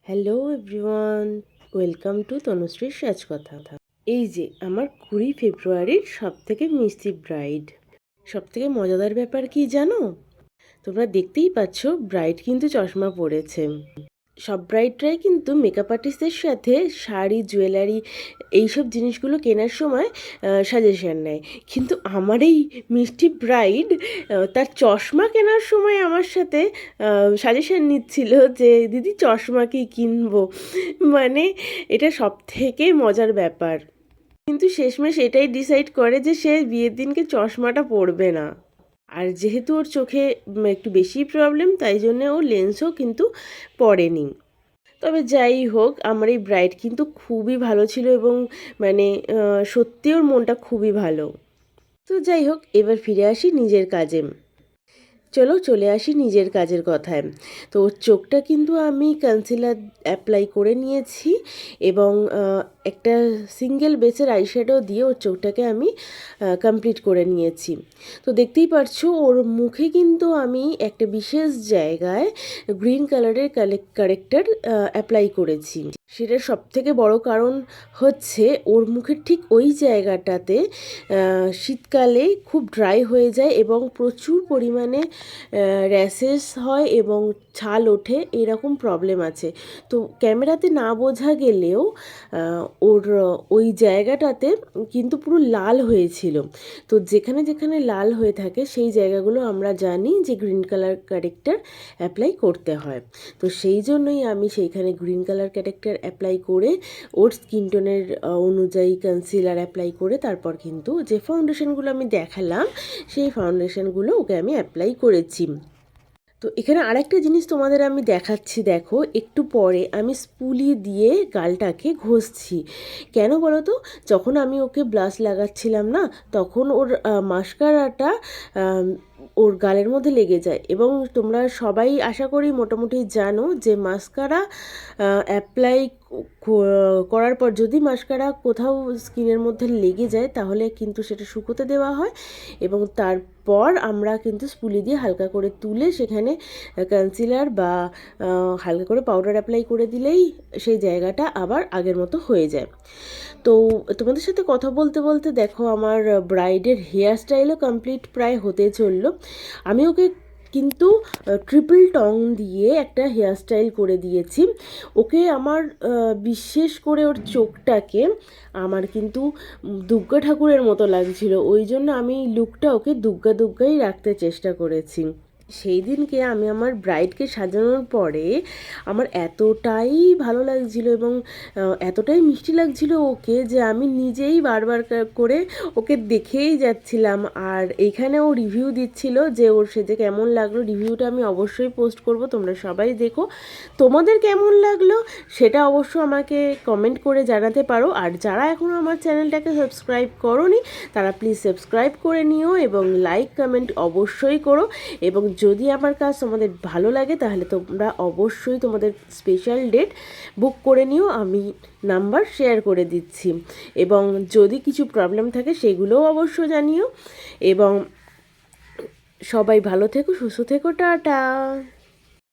Hello everyone, welcome to তনুশ্রীর সাজকথা। এই যে আমার 20 ফেব্রুয়ারির সবথেকে মিষ্টি ব্রাইড। সবথেকে মজাদার ব্যাপার কি জানো? তোমরা দেখতেই পাচ্ছ, ব্রাইড কিন্তু চশমা পরেছে। সব ব্রাইডরাই কিন্তু মেকআপ আর্টিস্টদের সাথে শাড়ি, জুয়েলারি এইসব জিনিসগুলো কেনার সময় সাজেশন নেয়। কিন্তু আমার এই মিষ্টি ব্রাইড তার চশমা কেনার সময় আমার সাথে সাজেশন নিচ্ছিল যে দিদি চশমা কি কিনবো। মানে এটা সব থেকে মজার ব্যাপার। কিন্তু শেষমেশ এটাই ডিসাইড করে যে সে বিয়ের দিনকে চশমাটা পরবে না। আর যেহেতু ওর চোখে একটু বেশি প্রবলেম, তাই জন্যে ও লেন্সও কিন্তু পরেনি। তবে যাই হোক, আমার এই ব্রাইড কিন্তু খুবই ভালো ছিল এবং মানে সত্যি ওর মনটা খুবই ভালো। তো যাই হোক, এবার ফিরে আসি নিজের কাজে। চলে আসি নিজের কাজের কথায়। তো ওর চোখটা কিন্তু আমি কনসিলার অ্যাপ্লাই করে নিয়েছি এবং একটা সিঙ্গেল বেসের আইশ্যাডো দিয়ে ওর চোখটাকে আমি কমপ্লিট করে নিয়েছি। তো দেখতেই পারছো ওর মুখে কিন্তু আমি একটা বিশেষ জায়গায় গ্রিন কালারের কারেক্টার অ্যাপ্লাই করেছি। সেটার সবথেকে বড় কারণ হচ্ছে ওর মুখের ঠিক ওই জায়গাটাতে শীতকালে খুব ড্রাই হয়ে যায় এবং প্রচুর পরিমাণে র্যাশেস হয় এবং ছাল ওঠে, এরকম প্রবলেম আছে। তো ক্যামেরাতে না বোঝা গেলেও ওর ওই জায়গাটাতে কিন্তু পুরো লাল হয়েছিল। তো যেখানে যেখানে লাল হয়ে থাকে সেই জায়গাগুলো আমরা জানি যে গ্রিন কালার কারেক্টার অ্যাপ্লাই করতে হয়। তো সেই জন্যই আমি সেইখানে গ্রিন কালার কারেক্টার অ্যাপ্লাই করে ওর স্কিন টোনের অনুযায়ী কনসিলার অ্যাপ্লাই করে তারপর কিন্তু যে ফাউন্ডেশনগুলো আমি দেখালাম সেই ফাউন্ডেশনগুলো ওকে আমি অ্যাপ্লাই করেছি। তো এখানে আরেকটা জিনিস তোমাদের আমি দেখাচ্ছি, দেখো একটু পরে আমি স্পুলি দিয়ে গালটাকে ঘষছি। কেন বলো তো? যখন আমি ওকে ব্লাশ লাগাচ্ছিলাম না, তখন ওর মাস্কারাটা ওর গালের মধ্যে লেগে যায় এবং তোমরা সবাই আশা করি মোটামুটি জানো যে মাস্কারা অ্যাপ্লাই করার পর যদি মাস্কারা কোথাও স্কিনের মধ্যে লেগে যায় তাহলে কিন্তু সেটা শুকোতে দেওয়া হয় এবং তারপর আমরা কিন্তু স্পুলি দিয়ে হালকা করে তুলে সেখানে কনসিলার বা হালকা করে পাউডার অ্যাপ্লাই করে দিলেই সেই জায়গাটা আবার আগের মতো হয়ে যায়। তো তোমাদের সাথে কথা বলতে বলতে দেখো আমার ব্রাইডের হেয়ার স্টাইলও কমপ্লিট প্রায় হতে চললো। আমি ওকে কিন্তু ট্রিপল টং দিয়ে একটা হেয়ার স্টাইল করে দিয়েছি ওকে। আমার বিশেষ করে ওর চোখটাকে আমার কিন্তু দুর্গা ঠাকুরের মতো লাগছিল, ওই জন্য আমি লুকটা ওকে দুর্গাই রাখতে চেষ্টা করেছি। সেই দিনকে আমি আমার ব্রাইডকে সাজানোর পরে আমার এতটাই ভালো লাগছিল এবং এতটাই মিষ্টি লাগছিল ওকে যে আমি নিজেই বারবার করে ওকে দেখেই যাচ্ছিলাম। আর এইখানে ও রিভিউ দিচ্ছিল যে ওর সেজে কেমন লাগলো। রিভিউটা আমি অবশ্যই পোস্ট করব, তোমরা সবাই দেখো। তোমাদের কেমন লাগলো সেটা অবশ্য আমাকে কমেন্ট করে জানাতে পারো। আর যারা এখনও আমার চ্যানেলটাকে সাবস্ক্রাইব করোনি তারা প্লিজ সাবস্ক্রাইব করে নিও এবং লাইক কমেন্ট অবশ্যই করো। এবং যদি আমার কাজ তোমাদের ভালো লাগে তাহলে তোমরা অবশ্যই তোমাদের স্পেশাল ডেট বুক করে নিও, আমি নাম্বার শেয়ার করে দিচ্ছি। এবং যদি কিছু প্রবলেম থাকে সেগুলোও অবশ্য জানিও। এবং সবাই ভালো থেকো, সুস্থ থেকো, টাটা।